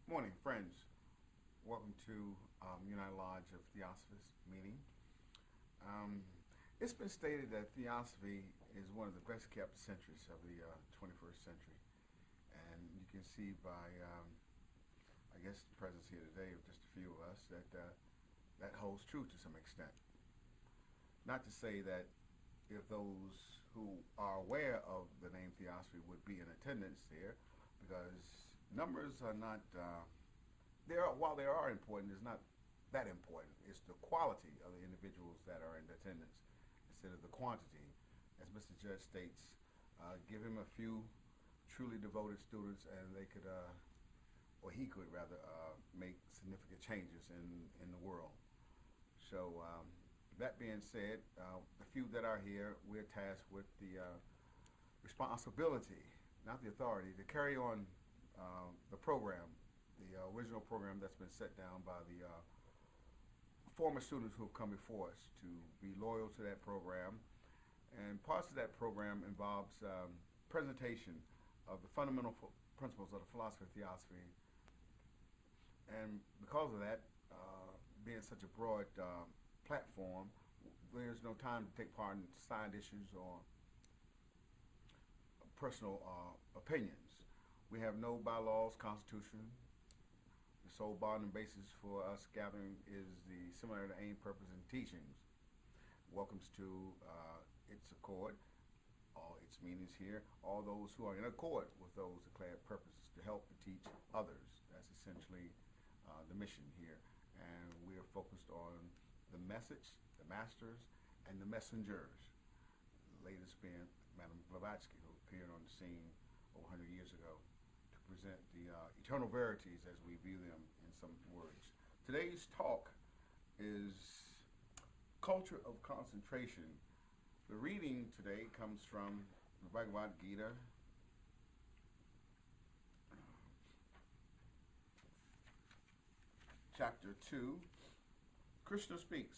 Morning, friends. Welcome to United Lodge of Theosophists meeting. Um, it's been stated that Theosophy is one of the best kept centuries of the 21st century. And you can see by, I guess, the presence here today of just a few of us that that holds true to some extent. Not to say that if those who are aware of the name Theosophy would be in attendance there, because numbers are not, while they are important, it's not that important. It's the quality of the individuals that are in attendance instead of the quantity. As Mr. Judge states, give him a few truly devoted students and they could, or he could rather, make significant changes in the world. So that being said, the few that are here, we're tasked with the responsibility, not the authority, to carry on the program, the original program that's been set down by the former students who have come before us, to be loyal to that program. And parts of that program involves presentation of the fundamental principles of the philosophy of Theosophy. And because of that, being such a broad platform, there's no time to take part in side issues or personal opinions. We have no bylaws, constitution. The sole bonding basis for us gathering is the similar to aim, purpose, and teachings. Welcomes to its accord, all its meanings here, all those who are in accord with those declared purposes to help and teach others. That's essentially the mission here. And we are focused on the message, the masters, and the messengers. The latest being Madame Blavatsky, who appeared on the scene over 100 years ago to present the eternal verities as we view them in some words. Today's talk is Culture of Concentration. The reading today comes from the Bhagavad Gita, chapter 2. Krishna speaks.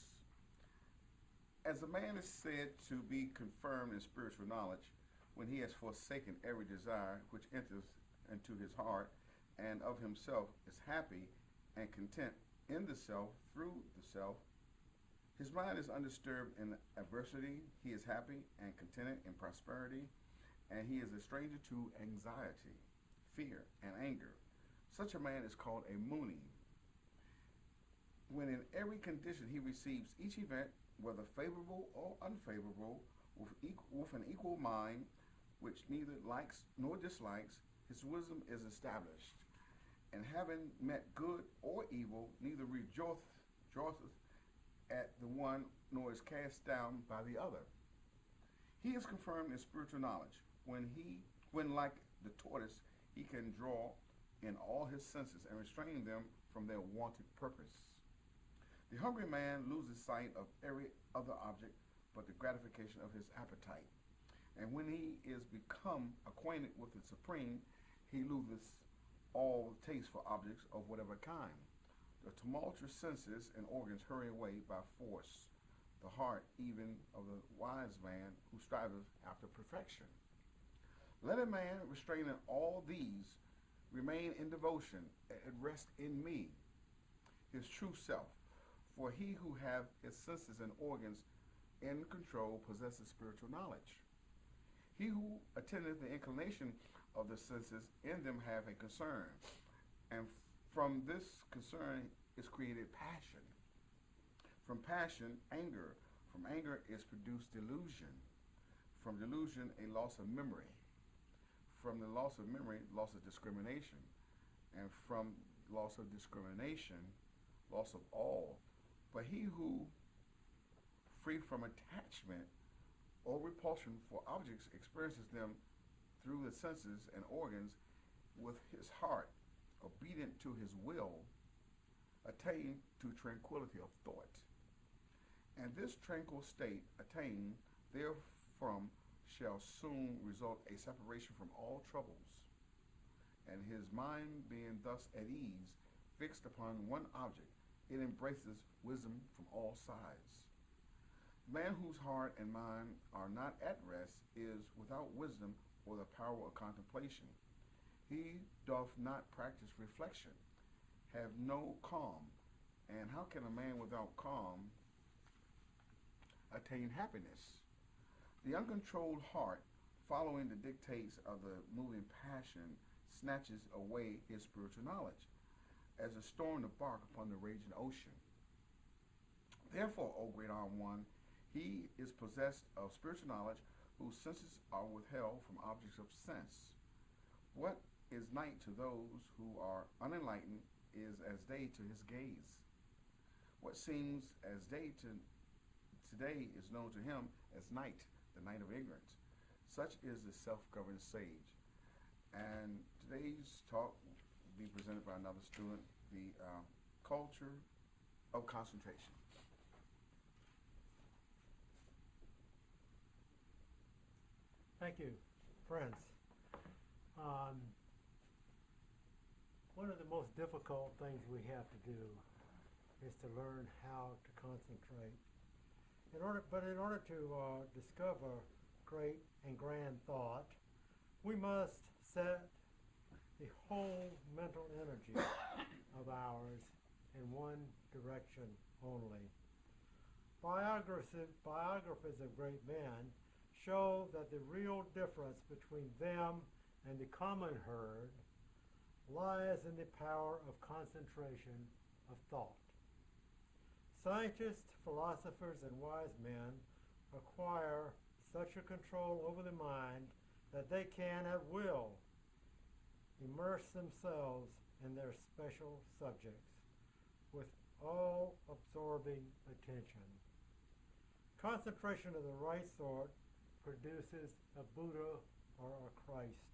As a man is said to be confirmed in spiritual knowledge when he has forsaken every desire which enters into his heart, and of himself is happy and content in the self through the self, his mind is undisturbed in adversity, he is happy and contented in prosperity, and he is a stranger to anxiety, fear, and anger. Such a man is called a Muni. When in every condition he receives each event, whether favorable or unfavorable, with an equal mind, which neither likes nor dislikes, his wisdom is established. And having met good or evil, neither rejoiceth at the one nor is cast down by the other. He is confirmed in spiritual knowledge when like the tortoise, he can draw in all his senses and restrain them from their wanted purpose. The hungry man loses sight of every other object but the gratification of his appetite. And when he is become acquainted with the Supreme, he loses all taste for objects of whatever kind. The tumultuous senses and organs hurry away by force, the heart even of the wise man who striveth after perfection. Let a man restraining all these remain in devotion and rest in me, his true self. For he who have his senses and organs in control possesses spiritual knowledge. He who attendeth the inclination of the senses in them have a concern, and from this concern is created passion. From passion, anger. From anger is produced delusion. From delusion, a loss of memory. From the loss of memory, loss of discrimination. And from loss of discrimination, loss of all. But he who, free from attachment or repulsion for objects, experiences them through the senses and organs with his heart, obedient to his will, attain to tranquility of thought. And this tranquil state attained therefrom shall soon result a separation from all troubles. And his mind being thus at ease, fixed upon one object, it embraces wisdom from all sides. The man whose heart and mind are not at rest is without wisdom or the power of contemplation. He doth not practice reflection, have no calm. And how can a man without calm attain happiness? The uncontrolled heart, following the dictates of the moving passion, snatches away his spiritual knowledge, as a storm to bark upon the raging ocean. Therefore, O great armed one, he is possessed of spiritual knowledge, whose senses are withheld from objects of sense. What is night to those who are unenlightened is as day to his gaze. What seems as day to today is known to him as night, the night of ignorance. Such is the self-governed sage. And today's talk will be presented by another student, the culture of concentration. Thank you, friends. One of the most difficult things we have to do is to learn how to concentrate. In order to discover great and grand thought, we must set the whole mental energy of ours in one direction only. Biographers of great men show that the real difference between them and the common herd lies in the power of concentration of thought. Scientists, philosophers, and wise men acquire such a control over the mind that they can, at will, immerse themselves in their special subjects with all-absorbing attention. Concentration of the right sort produces a Buddha or a Christ.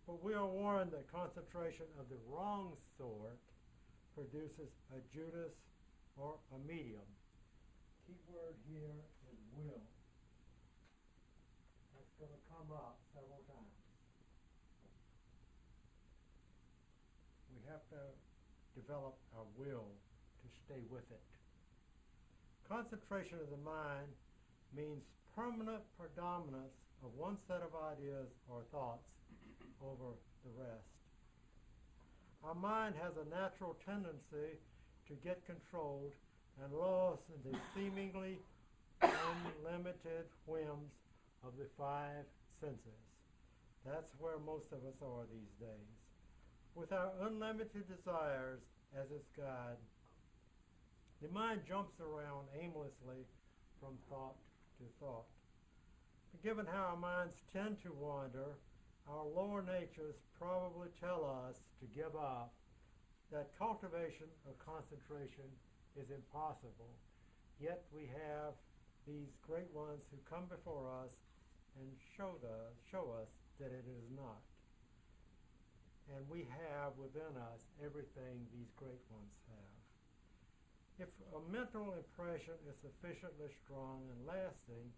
But we are warned that concentration of the wrong sort produces a Judas or a medium. Key word here is will. That's going to come up several times. We have to develop our will to stay with it. Concentration of the mind means permanent predominance of one set of ideas or thoughts over the rest. Our mind has a natural tendency to get controlled and lost in the seemingly unlimited whims of the five senses. That's where most of us are these days. With our unlimited desires as its guide, the mind jumps around aimlessly from thought to thought. But given how our minds tend to wander, our lower natures probably tell us to give up, that cultivation of concentration is impossible. Yet we have these great ones who come before us and show us that it is not. And we have within us everything these great ones have. If a mental impression is sufficiently strong and lasting,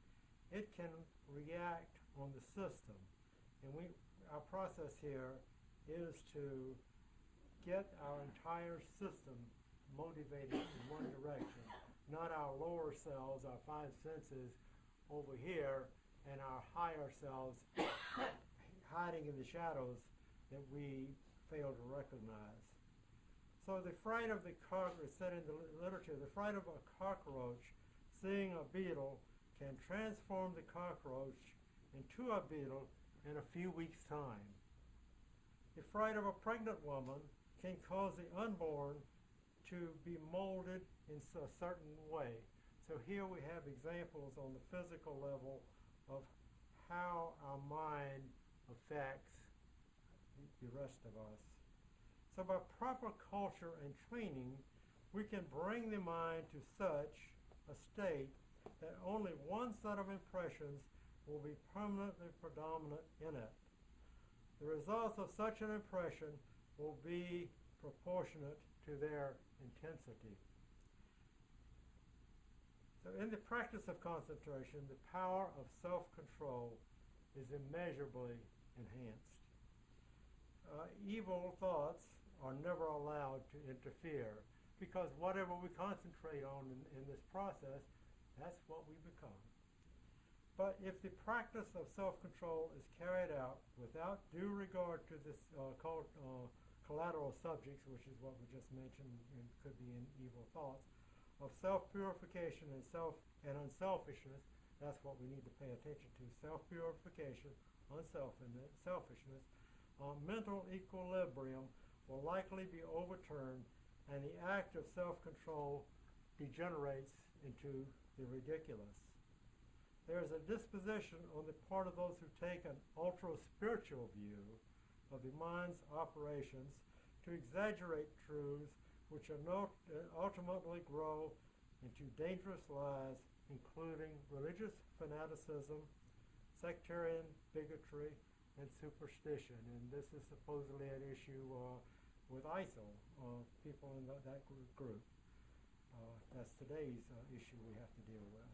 it can react on the system. And our process here is to get our entire system motivated in one direction, not our lower selves, our five senses over here, and our higher selves hiding in the shadows that we fail to recognize. So the fright of the cockroach, said in the literature, the fright of a cockroach seeing a beetle can transform the cockroach into a beetle in a few weeks' time. The fright of a pregnant woman can cause the unborn to be molded in a certain way. So here we have examples on the physical level of how our mind affects the rest of us. So by proper culture and training, we can bring the mind to such a state that only one set of impressions will be permanently predominant in it. The results of such an impression will be proportionate to their intensity. So in the practice of concentration, the power of self-control is immeasurably enhanced. Evil thoughts are never allowed to interfere, because whatever we concentrate on in this process, that's what we become. But if the practice of self-control is carried out without due regard to this collateral subjects, which is what we just mentioned, and could be in evil thoughts, of self-purification and unselfishness. That's what we need to pay attention to. Self-purification, unselfishness, mental equilibrium will likely be overturned, and the act of self-control degenerates into the ridiculous. There is a disposition on the part of those who take an ultra-spiritual view of the mind's operations to exaggerate truths which ultimately grow into dangerous lies, including religious fanaticism, sectarian bigotry, and superstition. And this is supposedly an issue with ISIL, people in that group. That's today's issue we have to deal with.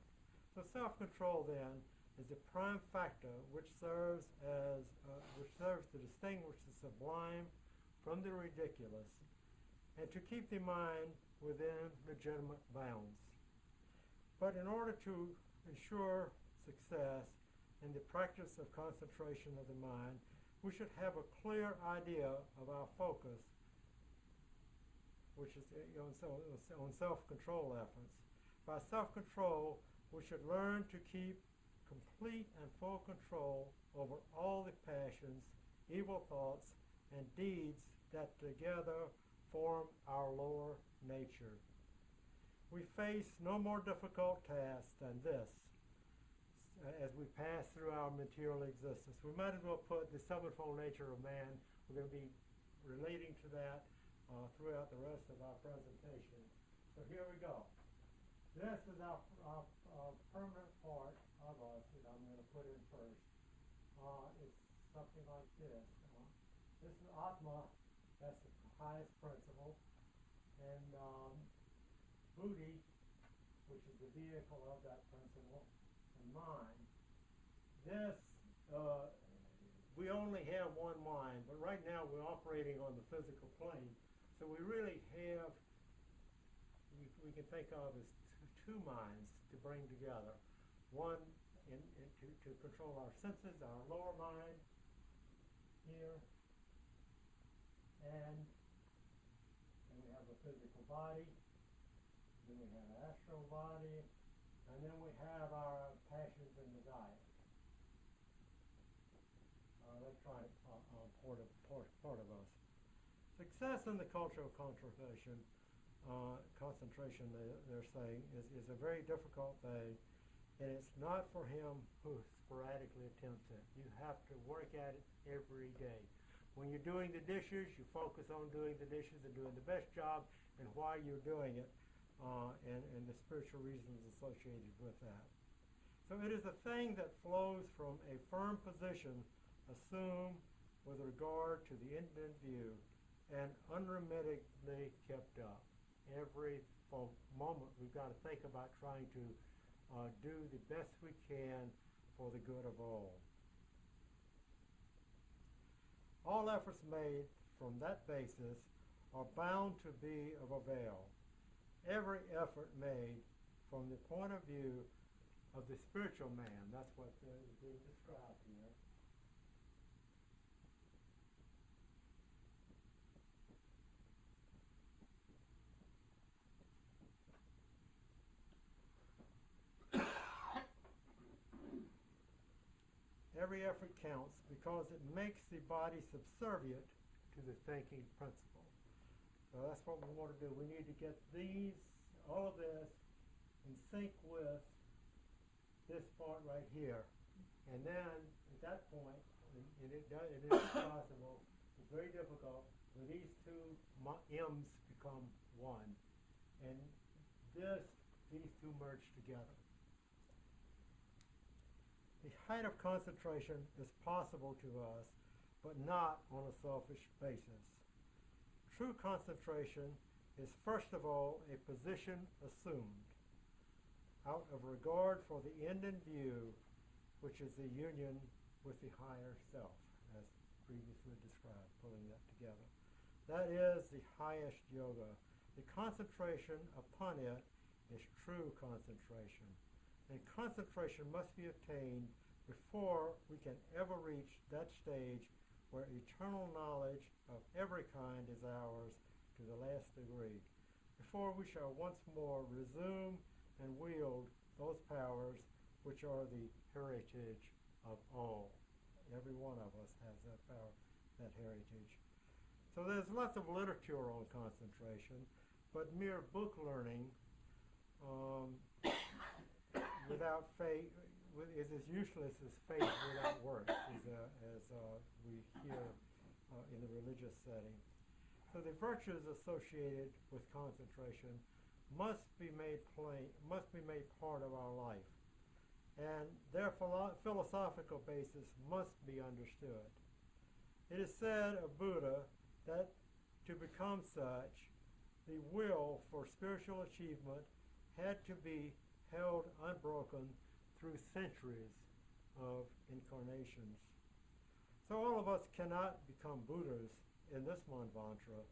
So self-control then is the prime factor which serves to distinguish the sublime from the ridiculous, and to keep the mind within legitimate bounds. But in order to ensure success in the practice of concentration of the mind, we should have a clear idea of our focus, which is on self-control efforts. By self-control, we should learn to keep complete and full control over all the passions, evil thoughts, and deeds that together form our lower nature. We face no more difficult task than this as we pass through our material existence. We might as well put the sevenfold nature of man. We're going to be relating to that throughout the rest of our presentation. So here we go. This is our permanent part of us that I'm going to put in first. It's something like this. This is Atma, that's the highest principle, and Buddhi, which is the vehicle of that principle, and mind. This, we only have one mind, but right now we're operating on the physical plane, so we really have, we can think of as two minds to bring together. One to control our senses, our lower mind here, and then we have a physical body, then we have an astral body, and then we have our passions and desires. Electronic part of us. Success in the culture of concentration, they're saying, is a very difficult thing, and it's not for him who sporadically attempts it. You have to work at it every day. When you're doing the dishes, you focus on doing the dishes and doing the best job, and why you're doing it, and the spiritual reasons associated with that. So it is a thing that flows from a firm position assumed with regard to the end in view and unremittingly kept up. Every moment we've got to think about trying to do the best we can for the good of all. All efforts made from that basis are bound to be of avail. Every effort made from the point of view of the spiritual man, that's what is being described here, every effort counts because it makes the body subservient to the thinking principle. So that's what we want to do. We need to get all of this in sync with this part right here. And then at that point, and it is possible, it's very difficult, where these two M's become one. And these two merge together. The height of concentration is possible to us, but not on a selfish basis. True concentration is first of all a position assumed out of regard for the end in view, which is the union with the higher self, as previously described, pulling that together. That is the highest yoga. The concentration upon it is true concentration. And concentration must be attained before we can ever reach that stage where eternal knowledge of every kind is ours to the last degree, before we shall once more resume and wield those powers which are the heritage of all. Every one of us has that power, that heritage. So there's lots of literature on concentration, but mere book learning without faith is as useless as faith without works, as we hear in the religious setting. So the virtues associated with concentration must be made part of our life, and their philosophical basis must be understood. It is said of Buddha that to become such, the will for spiritual achievement had to be held unbroken through centuries of incarnations. So all of us cannot become Buddhas in this manvantara,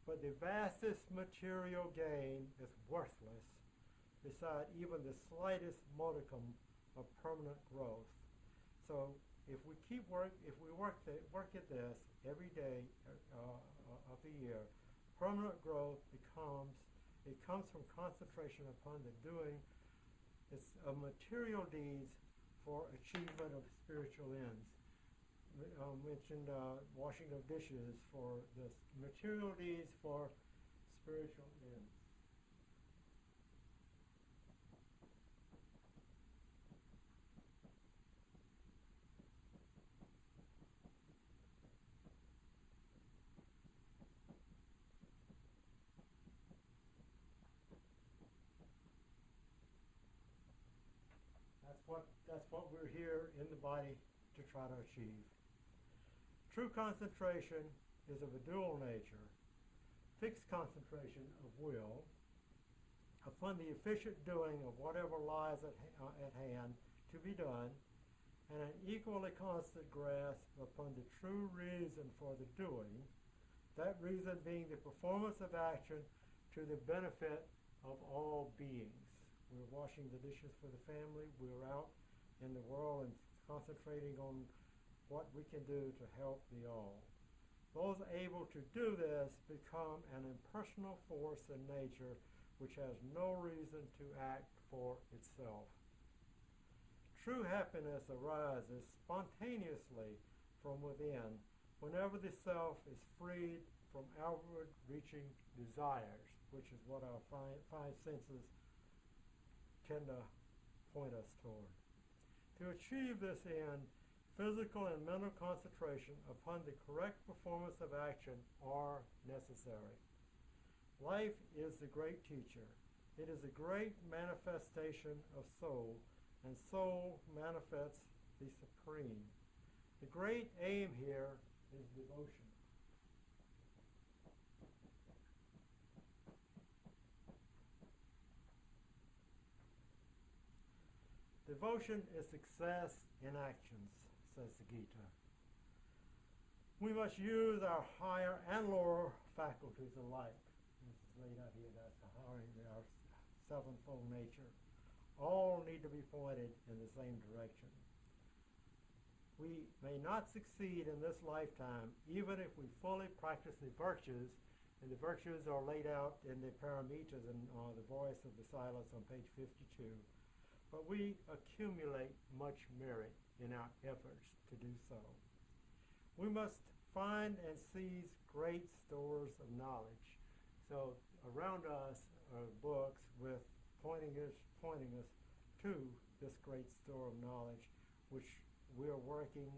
but the vastest material gain is worthless beside even the slightest modicum of permanent growth. So if we work at this every day of the year, permanent growth comes from concentration upon the doing of material deeds for achievement of spiritual ends. Mentioned washing of dishes for this, material deeds for spiritual ends. That's what we're here in the body to try to achieve. True concentration is of a dual nature: fixed concentration of will upon the efficient doing of whatever lies at hand to be done, and an equally constant grasp upon the true reason for the doing, that reason being the performance of action to the benefit of all beings. We're washing the dishes for the family. We're out in the world and concentrating on what we can do to help the all. Those able to do this become an impersonal force in nature which has no reason to act for itself. True happiness arises spontaneously from within whenever the self is freed from outward-reaching desires, which is what our five senses tend to point us toward. To achieve this end, physical and mental concentration upon the correct performance of action are necessary. Life is the great teacher. It is a great manifestation of soul, and soul manifests the supreme. The great aim here is devotion. Devotion is success in actions, says the Gita. We must use our higher and lower faculties alike. This is laid out here, that's our sevenfold nature. All need to be pointed in the same direction. We may not succeed in this lifetime even if we fully practice the virtues, and the virtues are laid out in the paramitas in the Voice of the Silence on page 52. But we accumulate much merit in our efforts to do so. We must find and seize great stores of knowledge. So around us are books with pointing us to this great store of knowledge, which we are working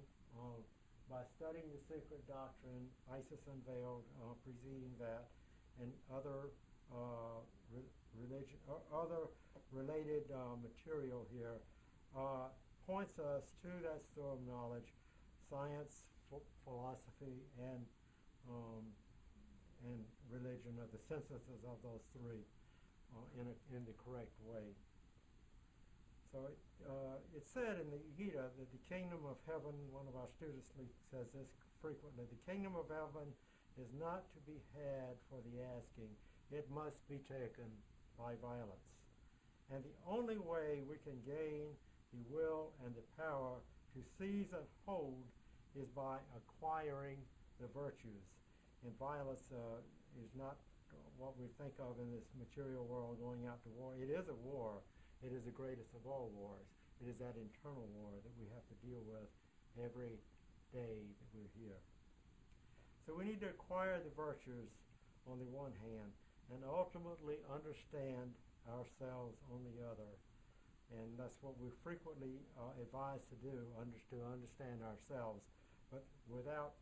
by studying the Secret Doctrine, Isis Unveiled, preceding that, and other religion or other related material here points us to that store of knowledge, science, philosophy, and religion, of the synthesis of those three in the correct way. So it's said in the Gita that the kingdom of heaven, one of our students says this frequently, the kingdom of heaven is not to be had for the asking. It must be taken by violence. And the only way we can gain the will and the power to seize and hold is by acquiring the virtues. And violence is not what we think of in this material world, going out to war. It is a war. It is the greatest of all wars. It is that internal war that we have to deal with every day that we're here. So we need to acquire the virtues on the one hand and ultimately understand ourselves on the other. And that's what we frequently advise to do, to understand ourselves. But without,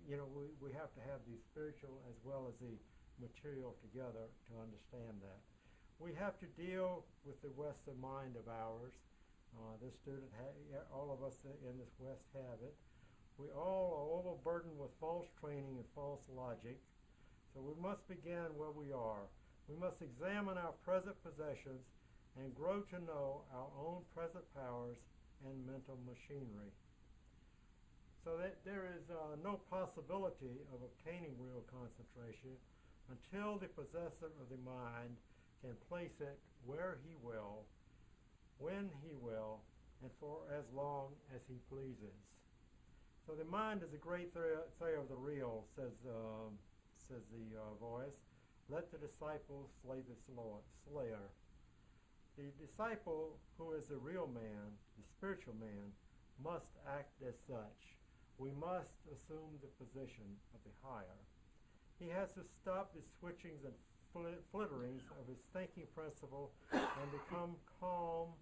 we have to have the spiritual as well as the material together to understand that. We have to deal with the Western mind of ours. This student, all of us in this West have it. We all are overburdened with false training and false logic. So we must begin where we are. We must examine our present possessions and grow to know our own present powers and mental machinery. So that there is no possibility of obtaining real concentration until the possessor of the mind can place it where he will, when he will, and for as long as he pleases. So the mind is a great thayer of the real, says the voice. Let the disciple slay the slayer. The disciple, who is the real man, the spiritual man, must act as such. We must assume the position of the higher. He has to stop the switchings and flitterings of his thinking principle and become calm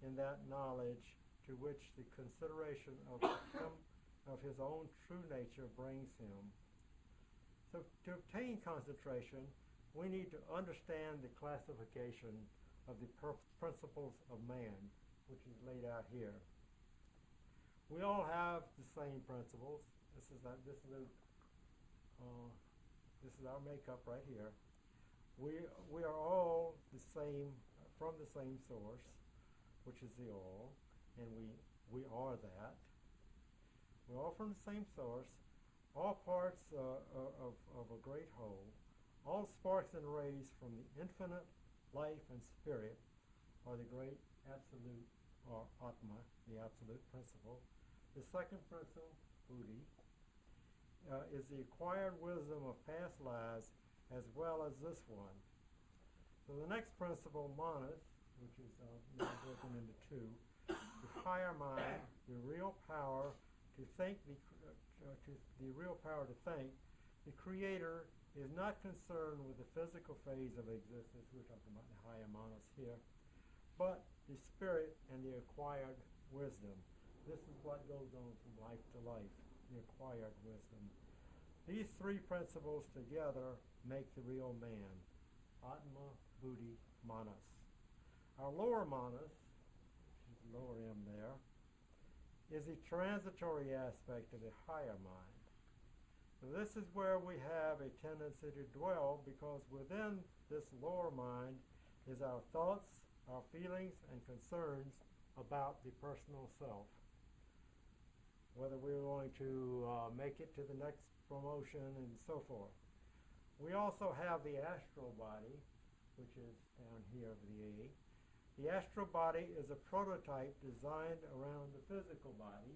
in that knowledge to which the consideration of his own true nature brings him. So to obtain concentration, we need to understand the classification of the principles of man, which is laid out here. We all have the same principles. This is our makeup right here. We are all the same, from the same source, which is the all, and we are that. We're all from the same source, all parts of a great whole, all sparks and rays from the infinite life and spirit are the great absolute, or Atma, the absolute principle. The second principle, Buddhi, is the acquired wisdom of past lives as well as this one. So the next principle, Manas, which is now broken into two, the higher mind, the real power to think, the real power to think. The Creator is not concerned with the physical phase of existence. We're talking about the higher Manas here, but the spirit and the acquired wisdom. This is what goes on from life to life, the acquired wisdom. These three principles together make the real man, Atma, Buddhi, Manas. Our lower Manas, which is the lower M there, is the transitory aspect of the higher mind. So this is where we have a tendency to dwell, because within this lower mind is our thoughts, our feelings, and concerns about the personal self. Whether we're going to make it to the next promotion and so forth. We also have the astral body, which is down here over the A. The astral body is a prototype designed around the physical body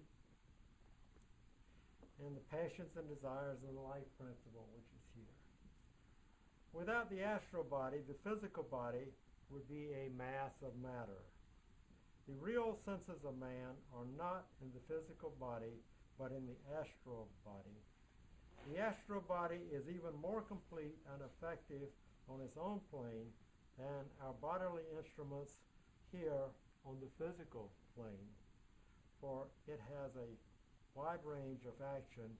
and the passions and desires of the life principle, which is here. Without the astral body, the physical body would be a mass of matter. The real senses of man are not in the physical body, but in the astral body. The astral body is even more complete and effective on its own plane than our bodily instruments here on the physical plane, for it has a wide range of action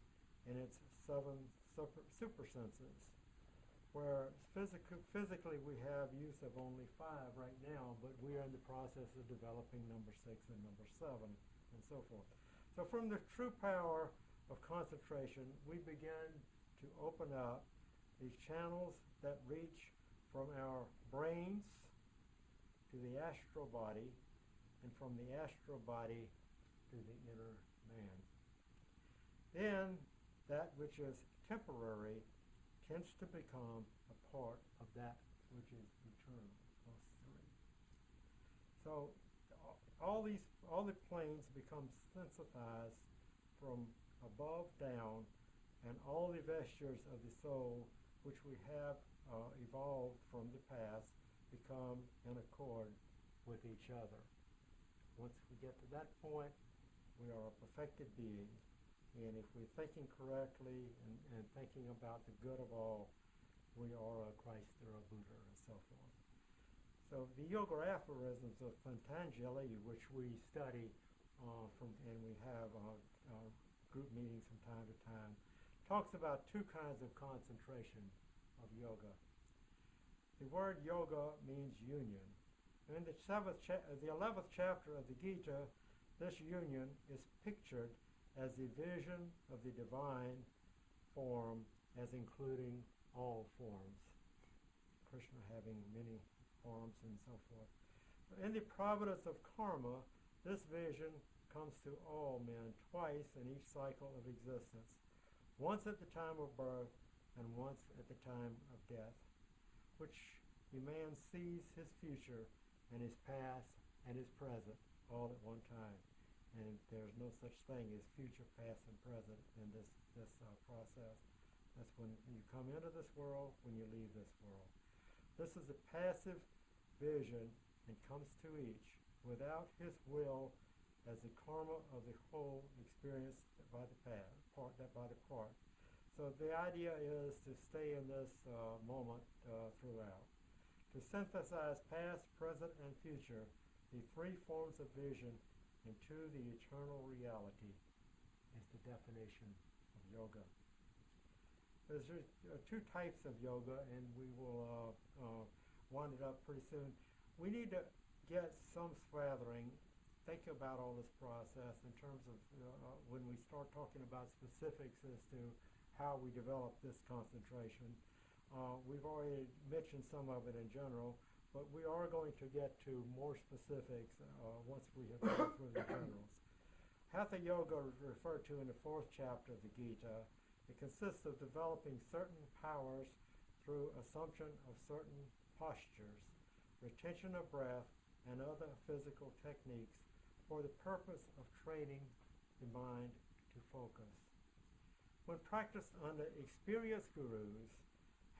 in its 7 super senses, where physically we have use of only 5 right now, but we are in the process of developing number 6 and number 7, and so forth. So from the true power of concentration, we begin to open up these channels that reach from our brains to the astral body, and from the astral body to the inner man. Then that which is temporary tends to become a part of that which is eternal. So all the planes become sensitized from above down, and all the vestures of the soul which we have evolved from the past become in accord with each other. Once we get to that point, we are a perfected being, and if we're thinking correctly and thinking about the good of all, we are a Christ or a Buddha and so forth. So the yoga aphorisms of Patanjali, which we study and we have group meetings from time to time, talks about two kinds of concentration of yoga. The word yoga means union. In the 11th chapter of the Gita, this union is pictured as the vision of the divine form as including all forms. Krishna having many forms and so forth. In the providence of karma, this vision comes to all men twice in each cycle of existence, once at the time of birth and once at the time of death, which the man sees his future and his past and his present all at one time. And there's no such thing as future, past, and present in this process. That's when you come into this world, when you leave this world. This is a passive vision and comes to each without his will as the karma of the whole experienced by the part. So the idea is to stay in this moment throughout. To synthesize past, present, and future, the three forms of vision into the eternal reality is the definition of yoga. There's two types of yoga, and we will wind it up pretty soon. We need to get some smattering, think about all this process in terms of when we start talking about specifics as to how we develop this concentration. We've already mentioned some of it in general, but we are going to get to more specifics once we have gone through the generals. Hatha Yoga is referred to in the 4th chapter of the Gita. It consists of developing certain powers through assumption of certain postures, retention of breath, and other physical techniques for the purpose of training the mind to focus. When practiced under experienced gurus,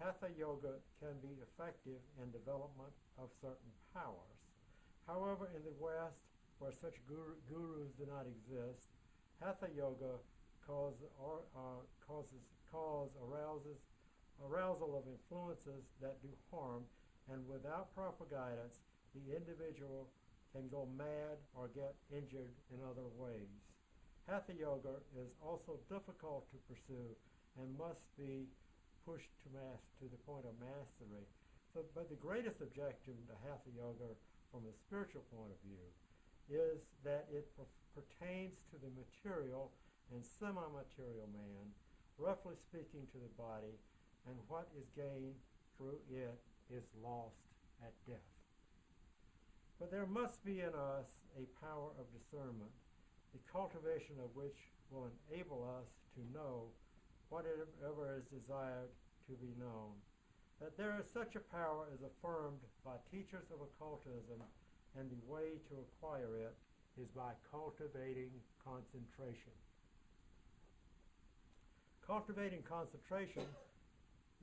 Hatha Yoga can be effective in development of certain powers. However, in the West, where such gurus do not exist, Hatha Yoga causes arousal of influences that do harm, and without proper guidance, the individual can go mad or get injured in other ways. Hatha Yoga is also difficult to pursue and must be pushed to the point of mastery. But the greatest objection to Hatha Yoga from a spiritual point of view is that it pertains to the material and semi-material man, roughly speaking to the body, and what is gained through it is lost at death. But there must be in us a power of discernment, the cultivation of which will enable us to know whatever is desired to be known. That there is such a power is affirmed by teachers of occultism, and the way to acquire it is by cultivating concentration. Cultivating concentration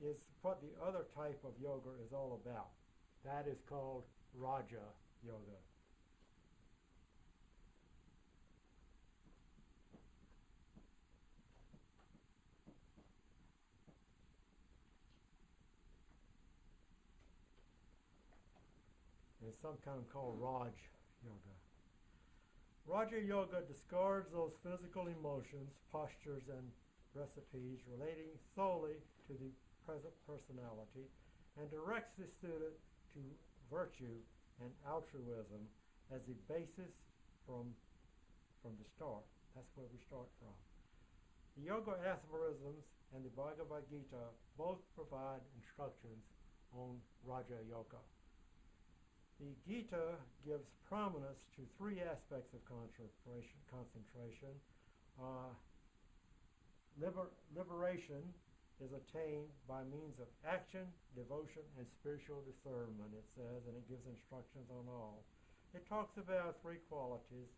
is what the other type of yoga is all about. That is called Raja Yoga. There's some kind of called Raj Yoga. Raja Yoga discards those physical emotions, postures, and recipes relating solely to the present personality and directs the student to virtue and altruism as the basis from the start. That's where we start from. The Yoga aphorisms and the Bhagavad Gita both provide instructions on Raja Yoga. The Gita gives prominence to three aspects of concentration. Liberation is attained by means of action, devotion, and spiritual discernment, it says, and it gives instructions on all. It talks about three qualities,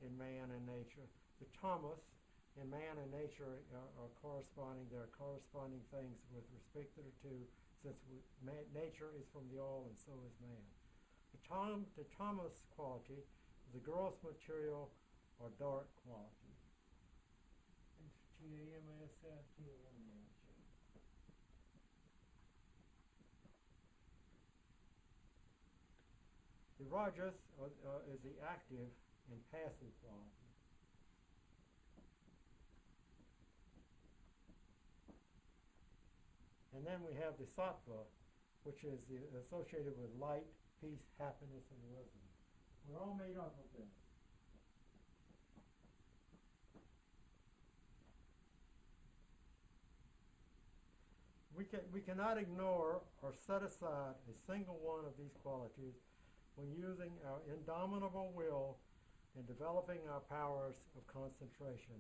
in man and nature. The Thomas in man and nature are corresponding. There are corresponding things with respect to the two, since nature is from the all and so is man. The Thomas quality is the gross material or dark quality. T-A-M-A-S-S, T-A-M-A-S. The Rajas is the active and passive quality. And then we have the Sattva, which is associated with light, peace, happiness, and wisdom. We're all made up of this. We cannot ignore or set aside a single one of these qualities when using our indomitable will and developing our powers of concentration.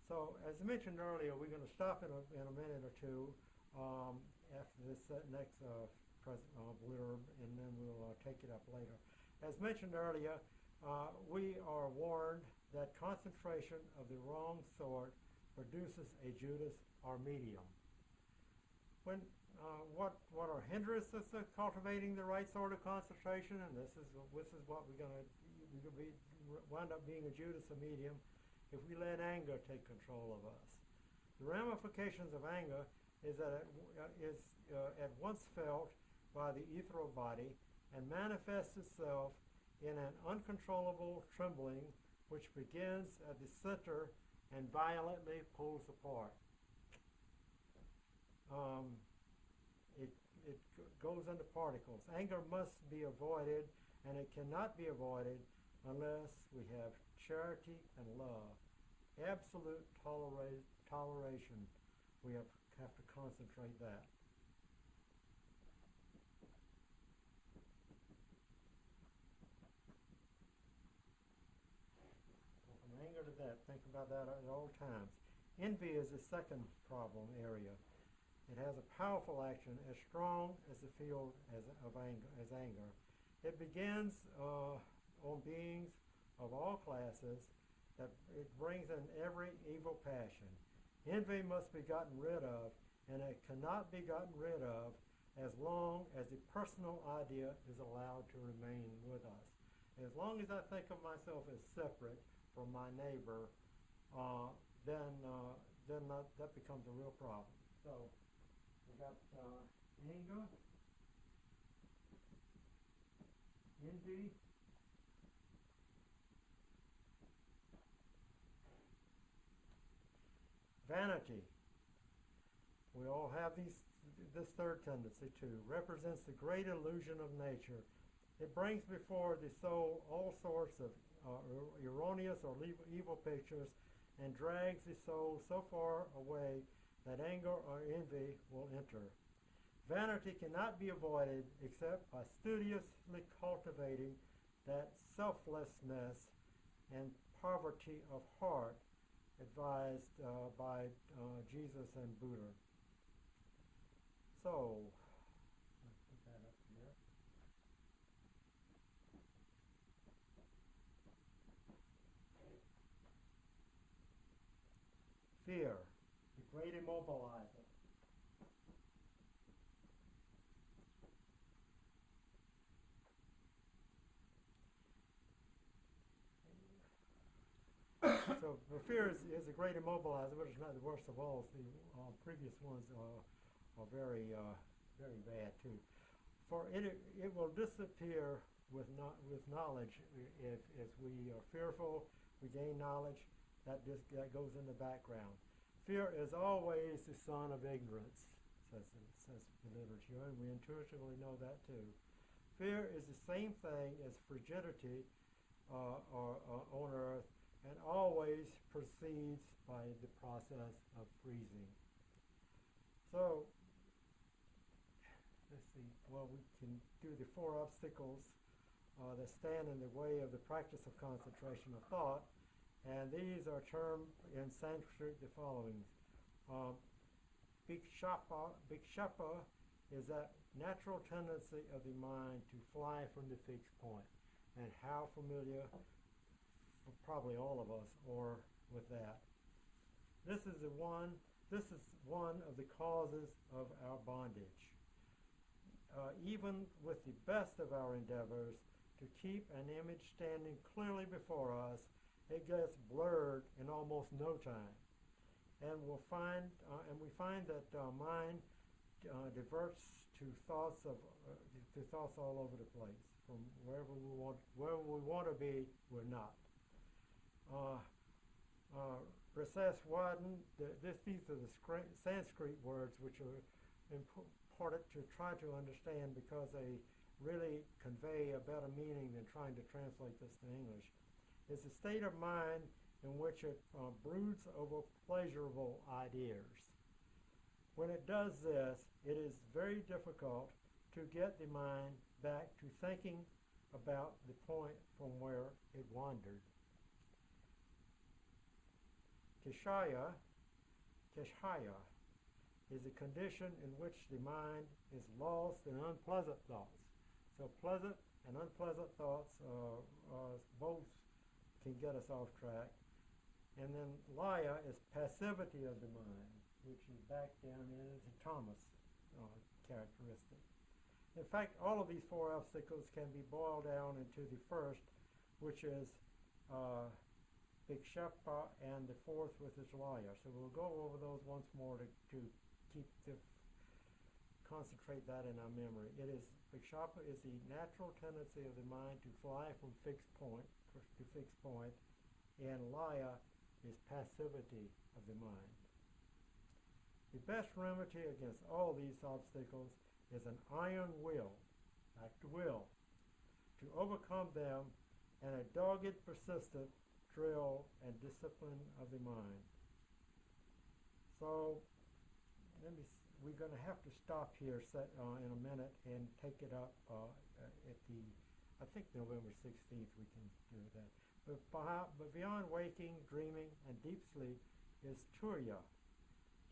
So, as I mentioned earlier, we're going to stop in a minute or two after this next blurb, and then we'll take it up later. As mentioned earlier, we are warned that concentration of the wrong sort produces a Judas or medium. What are hindrances to cultivating the right sort of concentration? And this is what we're going to wind up being a Judas or medium if we let anger take control of us. The ramifications of anger is that it is at once felt by the ethereal body and manifests itself in an uncontrollable trembling which begins at the center and violently pulls apart. It goes into particles. Anger must be avoided, and it cannot be avoided unless we have charity and love. Absolute toleration. We have to concentrate that. So from anger to that, think about that at all times. Envy is the second problem area. It has a powerful action as strong as the field as anger. It begins on beings of all classes. That it brings in every evil passion. Envy must be gotten rid of, and it cannot be gotten rid of as long as the personal idea is allowed to remain with us. As long as I think of myself as separate from my neighbor, then that becomes a real problem. So we got anger, envy, vanity. We all have this third tendency too. Represents the great illusion of nature. It brings before the soul all sorts of erroneous or evil pictures and drags the soul so far away that anger or envy will enter. Vanity cannot be avoided except by studiously cultivating that selflessness and poverty of heart advised by Jesus and Buddha. So, let's put that up here. Fear, the great immobilizer. So fear is a great immobilizer, but it's not the worst of all. The previous ones are very bad too. For it will disappear with knowledge. If we are fearful, we gain knowledge. That goes in the background. Fear is always the son of ignorance, says the literature, and we intuitively know that too. Fear is the same thing as frigidity on earth, and always proceeds by the process of freezing. So, let's see, well, we can do the 4 obstacles that stand in the way of the practice of concentration of thought, and these are termed in Sanskrit the following. Bhikshapa is that natural tendency of the mind to fly from the fixed point. And how familiar probably all of us are with that. This is one of the causes of our bondage. Even with the best of our endeavors to keep an image standing clearly before us, it gets blurred in almost no time. And we find that mind diverts to thoughts all over the place. From wherever we want to be, we're not. Recess Wadden, these are the Sanskrit words which are important to try to understand because they really convey a better meaning than trying to translate this to English. It's a state of mind in which it broods over pleasurable ideas. When it does this, it is very difficult to get the mind back to thinking about the point from where it wandered. Keshaya is a condition in which the mind is lost in unpleasant thoughts. So pleasant and unpleasant thoughts both can get us off track. And then laya is passivity of the mind, which is back down into Thomas characteristic. In fact, all of these four obstacles can be boiled down into the first, which is Vikshapa, and the fourth with is laya. So we'll go over those once more to concentrate that in our memory. Vikshapa is the natural tendency of the mind to fly from fixed point to fixed point, and laya is passivity of the mind. The best remedy against all these obstacles is an iron will, back to will, to overcome them, and a dogged, persistent drill and discipline of the mind. So we're going to have to stop here in a minute and take it up at I think November 16th we can do that. But beyond waking, dreaming, and deep sleep is Turiya.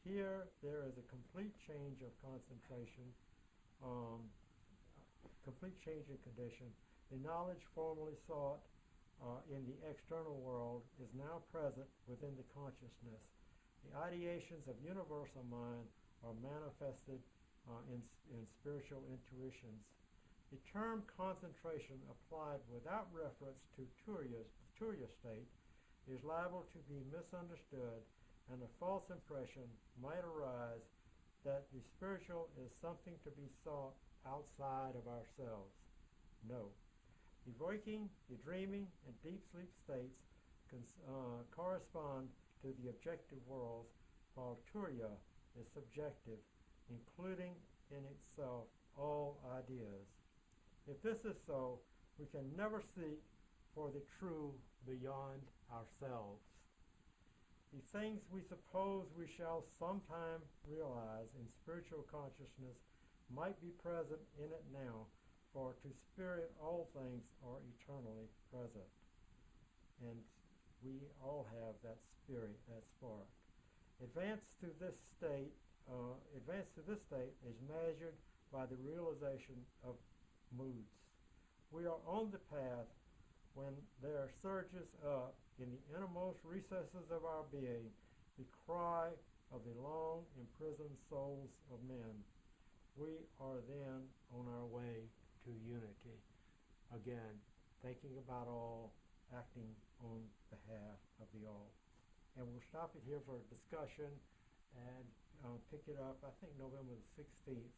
Here there is a complete change of concentration, complete change in condition. The knowledge formerly sought in the external world is now present within the consciousness. The ideations of universal mind are manifested in spiritual intuitions. The term concentration applied without reference to Turiya state is liable to be misunderstood, and a false impression might arise that the spiritual is something to be sought outside of ourselves. No. The waking, the dreaming, and deep sleep states correspond to the objective worlds, while Turiya is subjective, including in itself all ideas. If this is so, we can never seek for the true beyond ourselves. The things we suppose we shall sometime realize in spiritual consciousness might be present in it now, for to spirit all things are eternally present. And we all have that spirit, that spark. Advance to this state is measured by the realization of moods. We are on the path when there surges up in the innermost recesses of our being the cry of the long imprisoned souls of men. We are then on our way to unity. Again, thinking about all, acting on behalf of the all. And we'll stop it here for discussion and pick it up, I think, November the 16th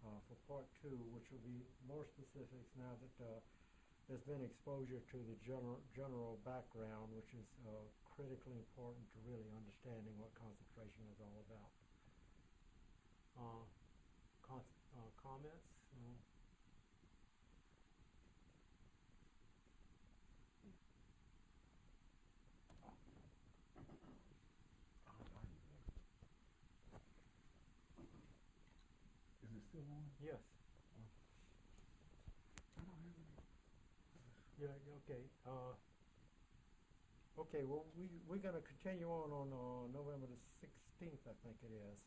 for part 2, which will be more specifics now that there's been exposure to the general background, which is critically important to really understanding what concentration is all about. Comments? Is it still on? Yes. I don't have any. Yeah, okay. Okay, well, we're going to continue on November the 16th, I think it is,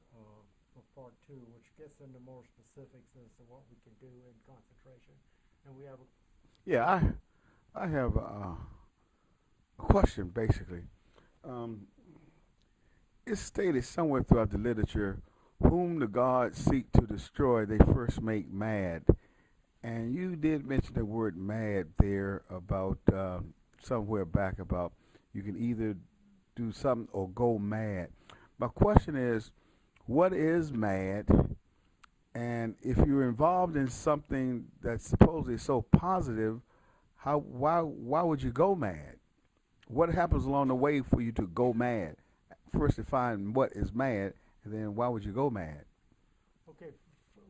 for part 2, which gets into more specifics as to what we can do in concentration. And we have Yeah, I have a question, basically. Um, it's stated somewhere throughout the literature, whom the gods seek to destroy, they first make mad. And you did mention the word mad there about somewhere back about you can either do something or go mad. My question is, what is mad? And if you're involved in something that's supposedly so positive, why would you go mad? What happens along the way for you to go mad? First, define what is mad, and then why would you go mad? Okay,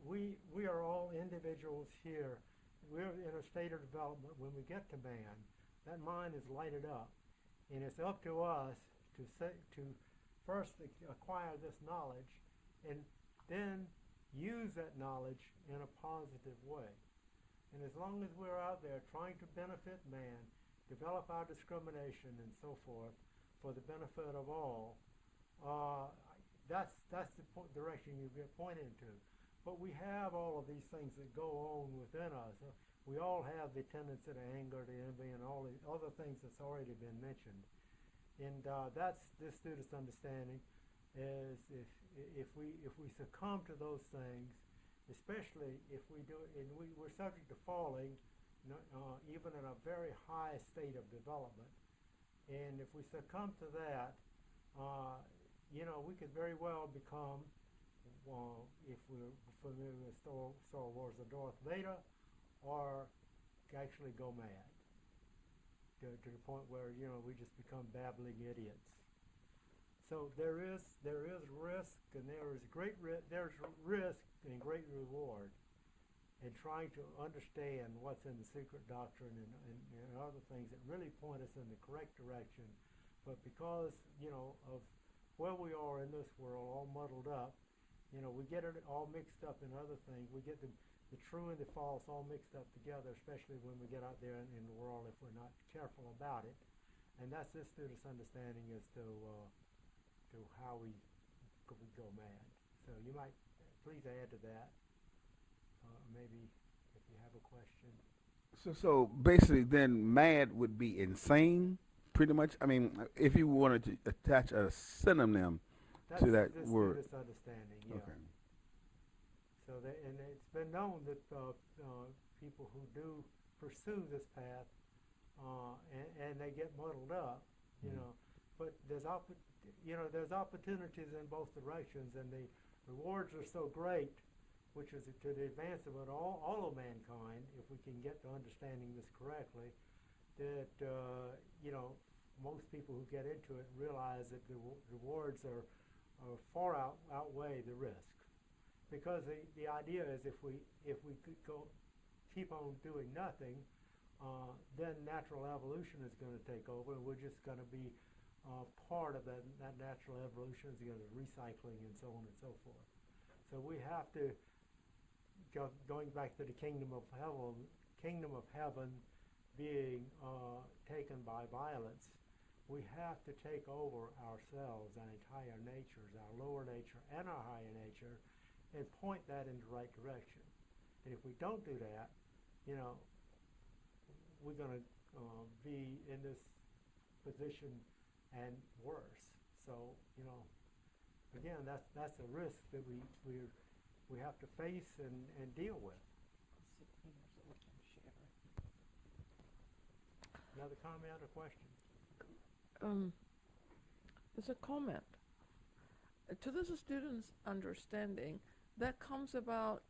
we are all individuals here. We're in a state of development. When we get to man, that mind is lighted up, and it's up to us to first acquire this knowledge, and then use that knowledge in a positive way. And as long as we're out there trying to benefit man, develop our discrimination and so forth for the benefit of all, uh, that's the direction you get pointed to. But we have all of these things that go on within us. We all have the tendency to anger, to envy, and all the other things that's already been mentioned. And that's this student's understanding is if we succumb to those things, especially if we do, and we're subject to falling, even in a very high state of development. And if we succumb to that, we could very well become, if we're familiar with Star Wars, the Darth Vader, or actually go mad to the point where we just become babbling idiots. So there is risk, and there's risk and great reward in trying to understand what's in the secret doctrine and other things that really point us in the correct direction. But because of where we are in this world, all muddled up, we get it all mixed up in other things. We get the true and the false all mixed up together, especially when we get out there in the world if we're not careful about it. And that's this student's understanding as to how we go mad. So you might please add to that, maybe if you have a question. So basically, then mad would be insane, pretty much. I mean, if you wanted to attach a synonym to that this word. Student's understanding, yeah. Okay. So and it's been known that people who do pursue this path and they get muddled up, but there's opportunities in both directions, and the rewards are so great, which is to the advancement of all of mankind, if we can get to understanding this correctly, that most people who get into it realize that the rewards are far outweigh the risk. Because the idea is if we could keep on doing nothing, then natural evolution is going to take over, and we're just going to be part of that natural evolution is going to recycling and so on and so forth. So we have to going back to the kingdom of heaven being taken by violence. We have to take over ourselves, our entire natures, our lower nature and our higher nature, and point that in the right direction. And if we don't do that, we're going to be in this position and worse. So, again, that's a risk that we have to face and deal with. Another comment or question? There's a comment. To this student's understanding, that comes about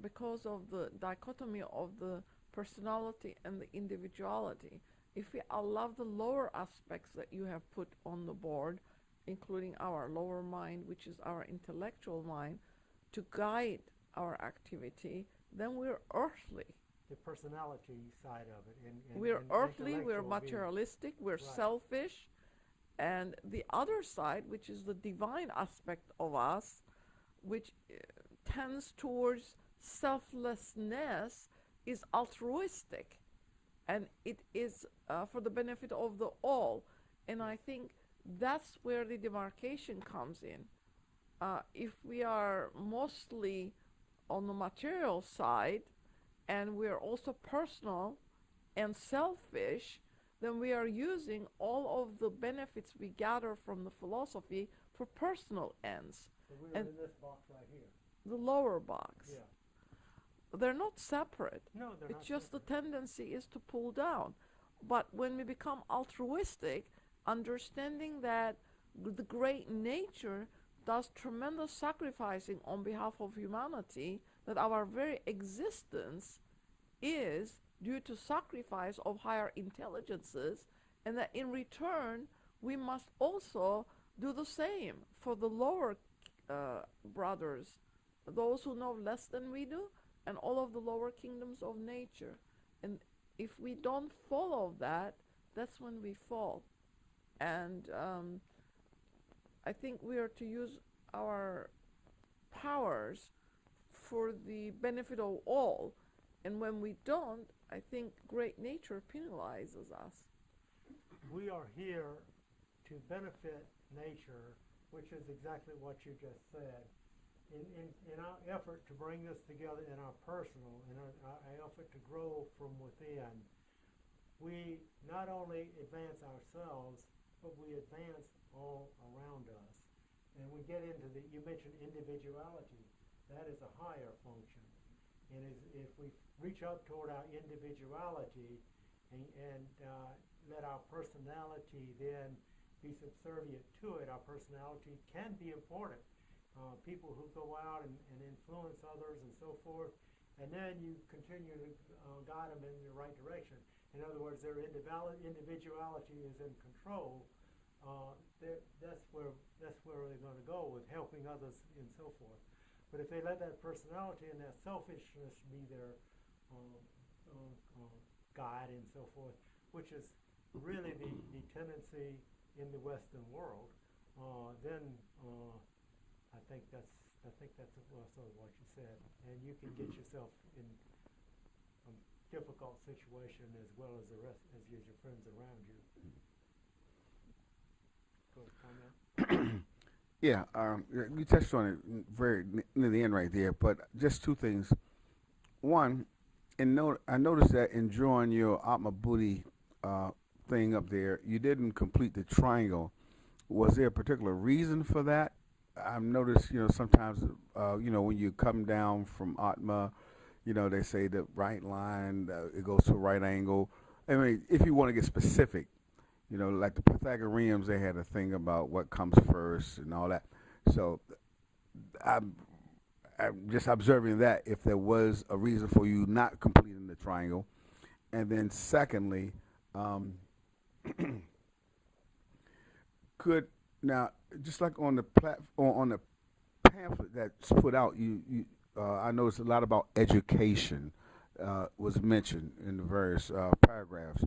because of the dichotomy of the personality and the individuality. If we allow the lower aspects that you have put on the board, including our lower mind, which is our intellectual mind, to guide our activity, then we're earthly. The personality side of it. We're earthly, we're materialistic, we're selfish. And the other side, which is the divine aspect of us, which tends towards selflessness, is altruistic. And it is for the benefit of the all. And I think that's where the demarcation comes in. If we are mostly on the material side, and we're also personal and selfish, then we are using all of the benefits we gather from the philosophy for personal ends. So we are in this box right here. The lower box. Yeah. They're not separate. No, they're not It's just separate. the tendency is to pull down. But when we become altruistic, understanding that the great nature does tremendous sacrificing on behalf of humanity, that our very existence is due to sacrifice of higher intelligences, and that in return we must also do the same for the lower brothers, those who know less than we do, and all of the lower kingdoms of nature. And if we don't follow that, that's when we fall. And I think we are to use our powers for the benefit of all. And when we don't, I think great nature penalizes us. We are here to benefit nature, which is exactly what you just said. In our effort to bring this together in our personal, in our effort to grow from within, we not only advance ourselves, but we advance all around us. And we get into you mentioned individuality. That is a higher function. And if we reach up toward our individuality and let our personality then be subservient to it, our personality can be important. People who go out and influence others and so forth, and then you continue to guide them in the right direction. In other words, their individuality is in control. That's where they're going to go with helping others and so forth. But if they let that personality and that selfishness be their guide and so forth, which is really the tendency in the Western world, then I think that's also what you said, and you can get yourself in a difficult situation as well as the rest, as your friends around you. Go comment. Yeah, you touched on it very near the end right there, but just two things. One, I noticed that in drawing your Atma Buddhi thing up there, you didn't complete the triangle. Was there a particular reason for that? I've noticed, sometimes, when you come down from Atma, they say the right line, it goes to a right angle. I mean, if you want to get specific, like the Pythagoreans, they had a thing about what comes first and all that. So I'm just observing that if there was a reason for you not completing the triangle. And then secondly, now, just like on the on the pamphlet that's put out, I noticed a lot about education was mentioned in the various paragraphs.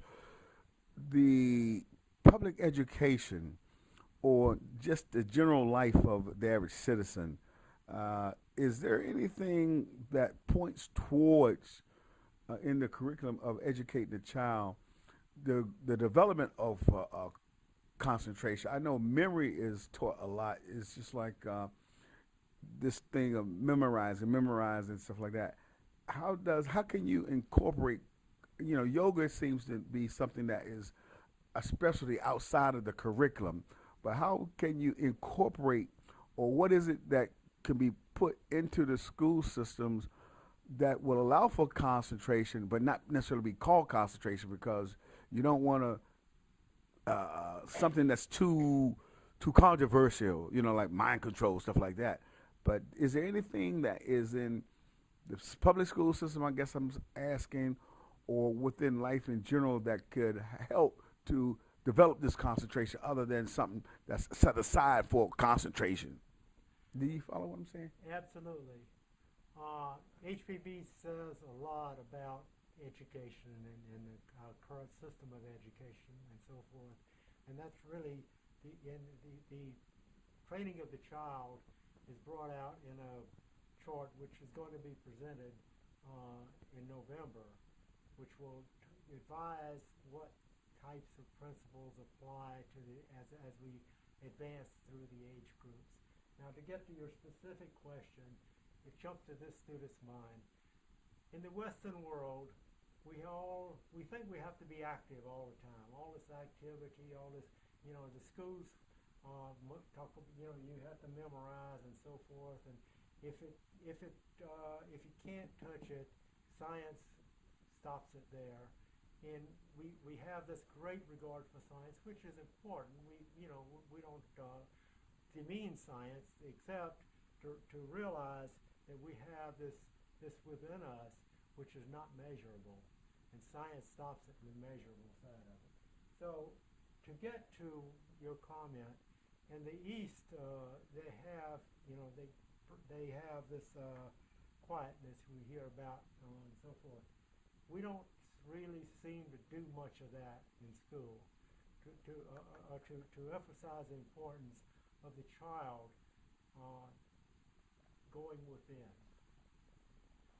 The public education, or just the general life of the average citizen, is there anything that points towards in the curriculum of educating the child the development of concentration? I know memory is taught a lot. It's just like this thing of memorizing stuff like that. How can you incorporate? Yoga seems to be something that is a specialty outside of the curriculum. But how can you incorporate, or what is it that can be put into the school systems that will allow for concentration, but not necessarily be called concentration, because you don't want to something that's too controversial, like mind control, stuff like that. But is there anything that is in the public school system, I guess I'm asking, or within life in general, that could help to develop this concentration other than something that's set aside for concentration? Do you follow what I'm saying? Absolutely. HPB says a lot about education and our current system of education and so forth. And that's really the training of the child is brought out in a chart which is going to be presented in November, which will advise what types of principles apply to as we advance through the age groups. Now, to get to your specific question, it jumped to this student's mind. In the Western world, we think we have to be active all the time. All this activity, all this, the schools you have to memorize and so forth. And if you can't touch it, science stops it there. And we have this great regard for science, which is important. We don't demean science, except to realize that we have this within us which is not measurable, and science stops at the measurable side of it. So, to get to your comment, in the East, they have this quietness we hear about and so forth. We don't really seem to do much of that in school to emphasize the importance of the child going within.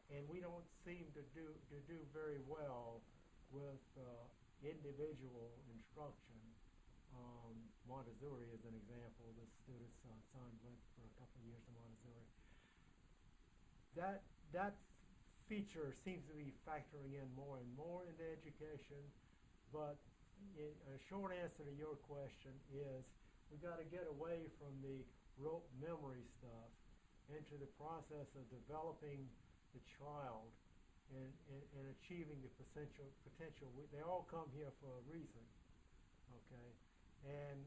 And we don't seem to do very well with individual instruction. Montessori is an example. The student's son went for a couple of years to Montessori. That feature seems to be factoring in more and more into education. But a short answer to your question is we got to get away from the rote memory stuff into the process of developing the child and achieving the potential. They all come here for a reason, okay? And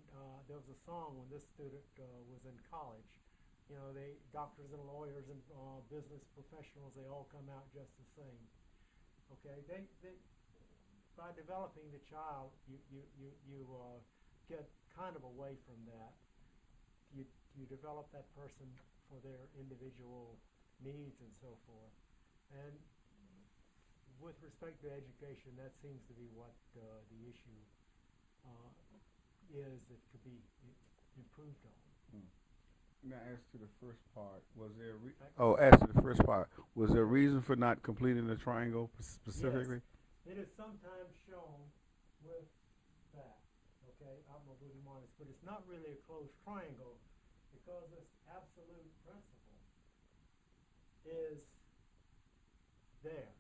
there was a song when this student was in college. Doctors and lawyers and business professionals, they all come out just the same, okay? They by developing the child, you get kind of away from that. You develop that person for their individual needs and so forth. And with respect to education, that seems to be what the issue is that could be improved on. Now, as to the first part, was there a reason for not completing the triangle specifically? Yes. It is sometimes shown with that, okay, Atma Buddhi Manas, but it's not really a closed triangle because this absolute principle is there.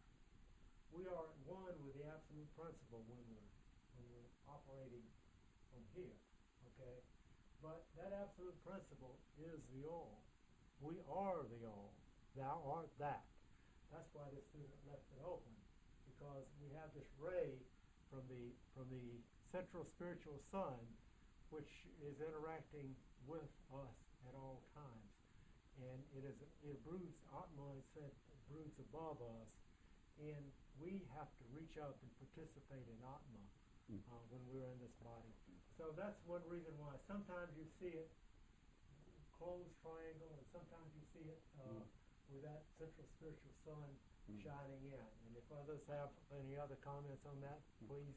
We are at one with the absolute principle when we're operating from here, okay? But that absolute principle is the all. We are the all. Thou art that. That's why the student left it open, because we have this ray from the central spiritual sun, which is interacting with us at all times. And it broods, Atma is said, broods above us, and we have to reach up and participate in Atma when we're in this body. So that's one reason why sometimes you see it closed triangle, and sometimes you see it with that central spiritual sun shining in. And if others have any other comments on that, please.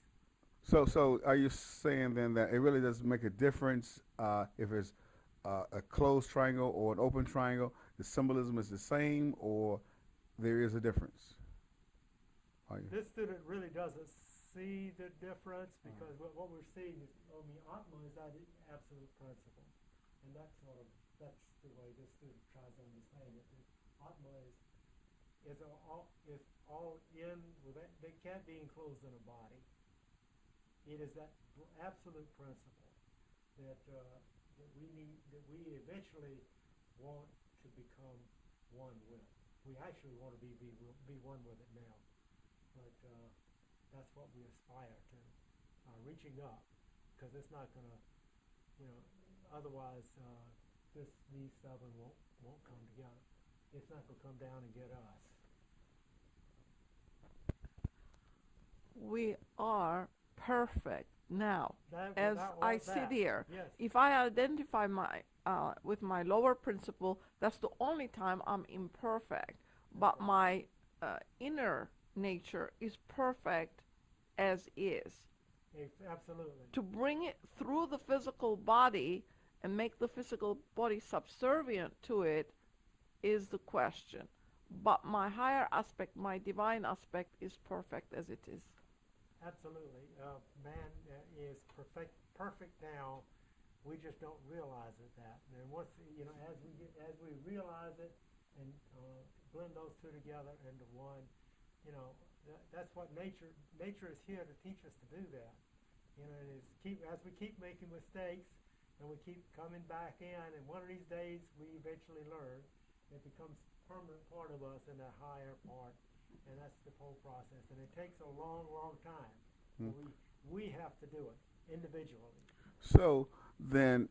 So are you saying then that it really doesn't make a difference if it's a closed triangle or an open triangle? The symbolism is the same, or there is a difference? This student really doesn't see the difference, because what we're seeing is, Atma is that absolute principle, and that's the way this student tries to understand it. Atma is all in. They can't be enclosed in a body. It is that absolute principle that we eventually want to become one with. We actually want to be one with it now, but that's what we aspire to, reaching up, because it's not going to, otherwise these seven won't come together. It's not going to come down and get us. We are perfect now. I sit here. Yes. If I identify with my lower principle, that's the only time I'm imperfect. But my inner nature is perfect as is. Absolutely. To bring it through the physical body and make the physical body subservient to it is the question. But my higher aspect, my divine aspect, is perfect as it is. Absolutely. Man is perfect now. We just don't realize that. And once as we realize it and blend those two together into one, that's what nature is here to teach us to do that. As we keep making mistakes and we keep coming back in, and one of these days we eventually learn, it becomes a permanent part of us in that higher part, and that's the whole process. And it takes a long, long time. So we have to do it individually. So then,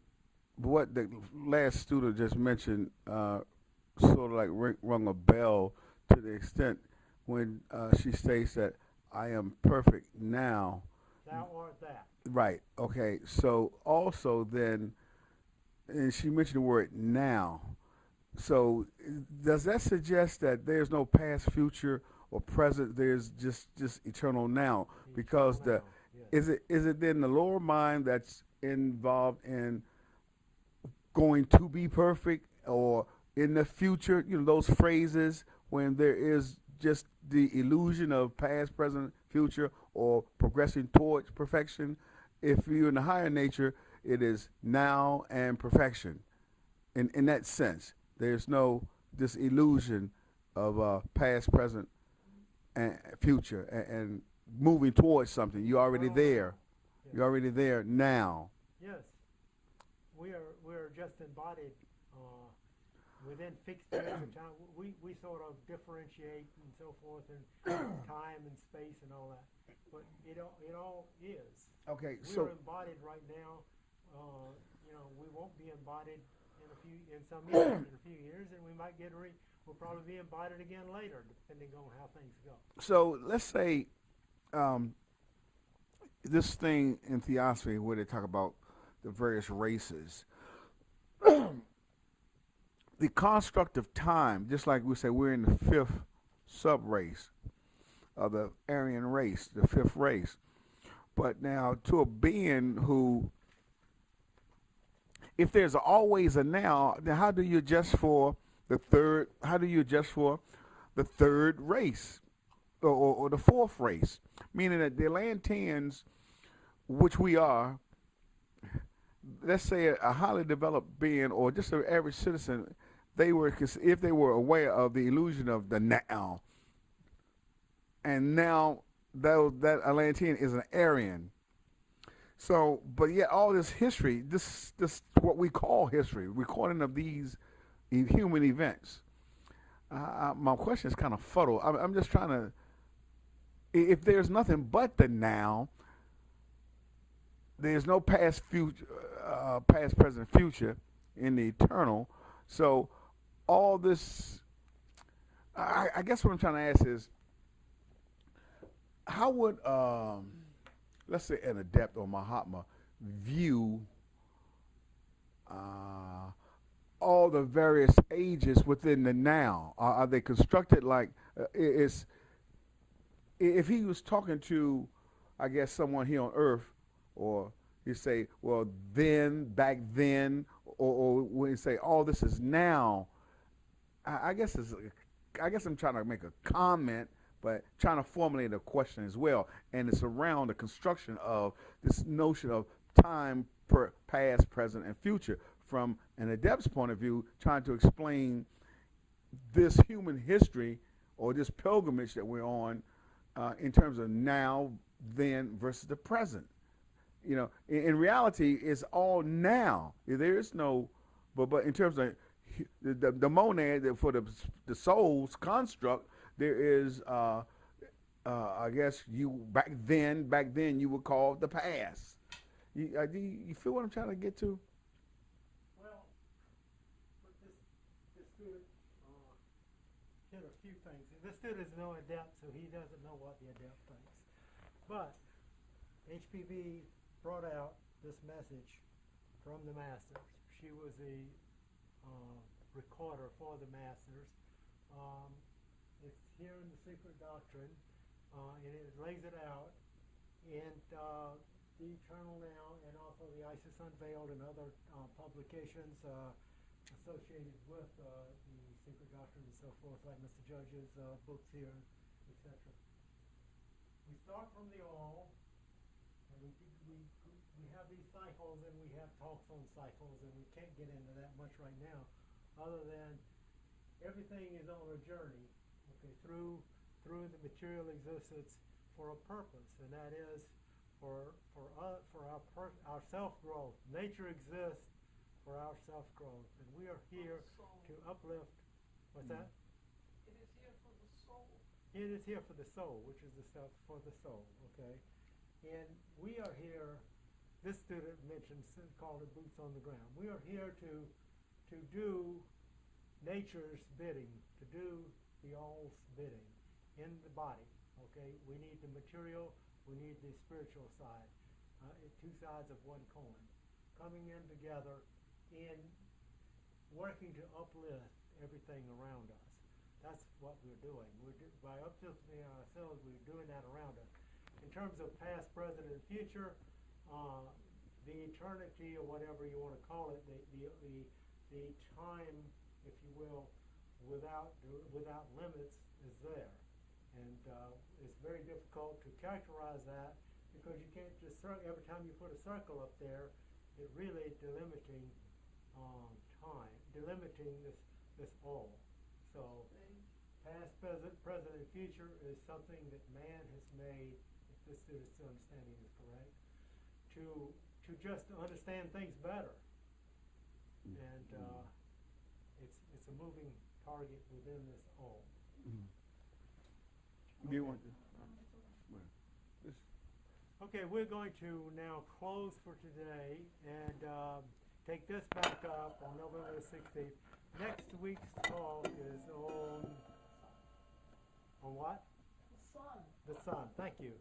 what the last student just mentioned sort of like rung a bell to the extent when she states that I am perfect now. Thou art that. Right. Okay. So also then, and she mentioned the word now. So does that suggest that there's no past, future, or present? There's just eternal now, because Eternal now, yes. is it then the lower mind that's involved in going to be perfect, or in the future? Those phrases when there is just the illusion of past, present, future, or progressing towards perfection. If you're in the higher nature, it is now and perfection. In that sense, there's no this illusion of past, present, and future, and moving towards something. You're already there. Yes. You're already there now. Yes, we're just embodied within fixed periods of time. We sort of differentiate and so forth, and time and space and all that. But it all is. Okay, We're embodied right now. We won't be embodied in some years, in a few years, and we might we'll probably be embodied again later, depending on how things go. So let's say this thing in Theosophy where they talk about the various races. The construct of time, just like we say we're in the fifth sub-race of the Aryan race, the fifth race. But now to a being who, if there's always a now, then how do you adjust for the third? How do you adjust for the third race or the fourth race? Meaning that the Atlanteans, which we are, let's say a highly developed being or just an average citizen, if they were aware of the illusion of the now, and now that Atlantean is an Aryan. So, but yet all this history, this what we call history, recording of these human events. My question is kind of fuddled. I'm just trying to, if there's nothing but the now, there's no past, future, past, present, future in the eternal. So all this, I guess what I'm trying to ask is, how would, let's say, an adept or Mahatma view all the various ages within the now? Are they constructed like, if he was talking to, I guess, someone here on Earth, or he say, well, then, back then, or when he say, all this is now, I guess I'm trying to make a comment, but trying to formulate a question as well. And it's around the construction of this notion of time, past, present, and future, from an adept's point of view, trying to explain this human history or this pilgrimage that we're on in terms of now, then versus the present. In reality, it's all now. There is no, but in terms of the monad, for the soul's construct, there is, I guess back then you would call the past. You feel what I'm trying to get to? Well, this student hit a few things. This student is no adept, so he doesn't know what the adept thinks. But HPV brought out this message from the masters. She was a recorder for the masters. It's here in the Secret Doctrine, and it lays it out. And the Eternal Now, and also the Isis Unveiled, and other publications associated with the Secret Doctrine and so forth, like Mr. Judge's books here, etc. We start from the all, and we have these cycles, and we have talks on cycles, and we can't get into that much right now, other than everything is on a journey, okay, through through the material existence for a purpose, and that is for our self-growth. Nature exists for our self-growth, and we are here to uplift. What's that? It is here for the soul. It is here for the soul, which is the stuff for the soul, okay? And we are here, this student mentioned, called it boots on the ground. We are here to do nature's bidding, to do the all's bidding in the body, okay? We need the material, we need the spiritual side, two sides of one coin, coming in together in working to uplift everything around us. That's what we're doing. By uplifting ourselves, we're doing that around us. In terms of past, present, and future, the eternity, or whatever you want to call it, the time, if you will, without limits is there. And it's very difficult to characterize that because you can't just every time you put a circle up there, it really delimiting time, delimiting this all. So past, present, and future is something that man has made, if this student's understanding is correct, to just understand things better. And it's a moving target within this all. Do you want to? Okay, we're going to now close for today and take this back up on November the 16th. Next week's talk is on what? The sun. The sun. Thank you.